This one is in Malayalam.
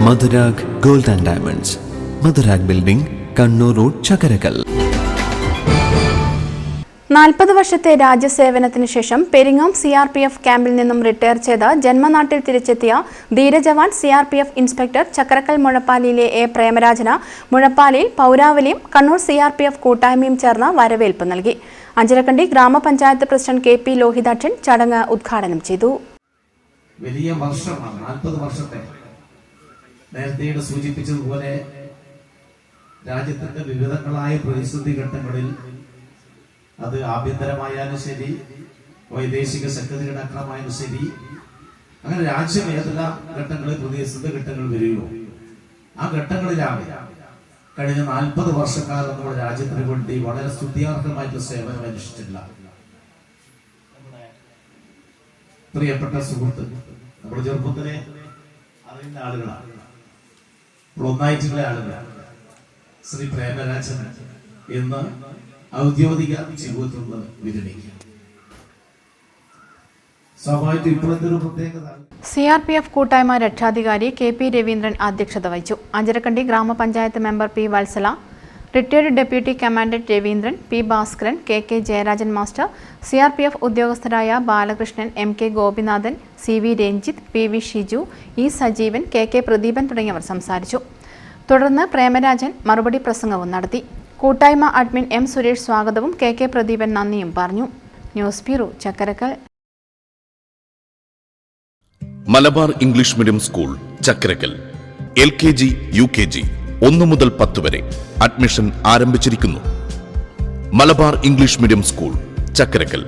Madhurag gold and diamonds, Madhurag building, Kannur road, Chakkarakal. 40 വർഷത്തെ രാജ്യസേവനത്തിന് ശേഷം പെരിങ്ങോം CRPF ക്യാമ്പിൽ നിന്നും റിട്ടയർ ചെയ്ത് ജന്മനാട്ടിൽ തിരിച്ചെത്തിയ ധീരജവാൻ CRPF ഇൻസ്പെക്ടർ ചക്കരക്കൽ മുഴപ്പാലിയിലെ A. പ്രേമരാജന് മുഴപ്പാലിയിൽ പൗരാവലിയും കണ്ണൂർ CRPF കൂട്ടായ്മയും ചേർന്ന് വരവേൽപ്പ് നൽകി. അഞ്ചരക്കണ്ടി ഗ്രാമപഞ്ചായത്ത് പ്രസിഡന്റ് KP ലോഹിതാക്ഷൻ ചടങ്ങ് ഉദ്ഘാടനം ചെയ്തു. വലിയ വർഷമാണ് 40 വർഷത്തെ. നേരത്തെ സൂചിപ്പിച്ചതുപോലെ രാജ്യത്തിന്റെ വിവിധങ്ങളായ പ്രതിസന്ധി ഘട്ടങ്ങളിൽ അത് ആഭ്യന്തരമായാലും ശരി, വൈദേശിക ശക്തികളുടെ അക്രമമായാലും ശരി, അങ്ങനെ രാജ്യം ഏതെല്ലാം ഘട്ടങ്ങളിൽ പ്രതിസന്ധി ഘട്ടങ്ങൾ വരികയോ ആ ഘട്ടങ്ങളിലാണ് കഴിഞ്ഞ 40 വർഷക്കാലം നമ്മുടെ രാജ്യത്തിന് വേണ്ടി വളരെ സ്തുത്യാർഹമായിട്ടുള്ള സേവനം അനുഷ്ഠിച്ചിട്ടില്ല. പ്രിയപ്പെട്ട സുഹൃത്ത്, നമ്മുടെ ചെറുപ്പത്തിലെ അറിയുന്ന ആളുകളാണ്, ഒന്നായിട്ടുള്ള ആളുകളാണ്. ശ്രീ പ്രേമരാജൻ എന്ന് ഔദ്യോഗിക ജീവിതത്തിൽ നിന്ന് വിരമിക്കുക. സ്വാഭാവിക ഇപ്പോഴത്തെ ഒരു പ്രത്യേകത CRPF കൂട്ടായ്മ രക്ഷാധികാരി KP രവീന്ദ്രൻ അധ്യക്ഷത വഹിച്ചു. അഞ്ചരക്കണ്ടി ഗ്രാമപഞ്ചായത്ത് member P. Valsala, retired deputy commandant Raveendran, P. Bhaskaran, KK Jayarajan master, CRPF ഉദ്യോഗസ്ഥരായ Balakrishnan, MK Gopinathan, CV Ranjith, PV Shiju, E. Sajeevan, KK Pradeepan തുടങ്ങിയവർ സംസാരിച്ചു. തുടർന്ന് പ്രേമരാജൻ മറുപടി പ്രസംഗവും നടത്തി. കൂട്ടായ്മ അഡ്മിൻ M. സുരേഷ് സ്വാഗതവും KK പ്രദീപൻ നന്ദിയും പറഞ്ഞു. News bureau, Chakkarakkal. Malabar English medium school, Chakkarakkal. LKG, UKG 1 മുതൽ 10 വരെ അഡ്മിഷൻ ആരംഭിച്ചിരിക്കുന്നു. Malabar English medium school, Chakkarakkal.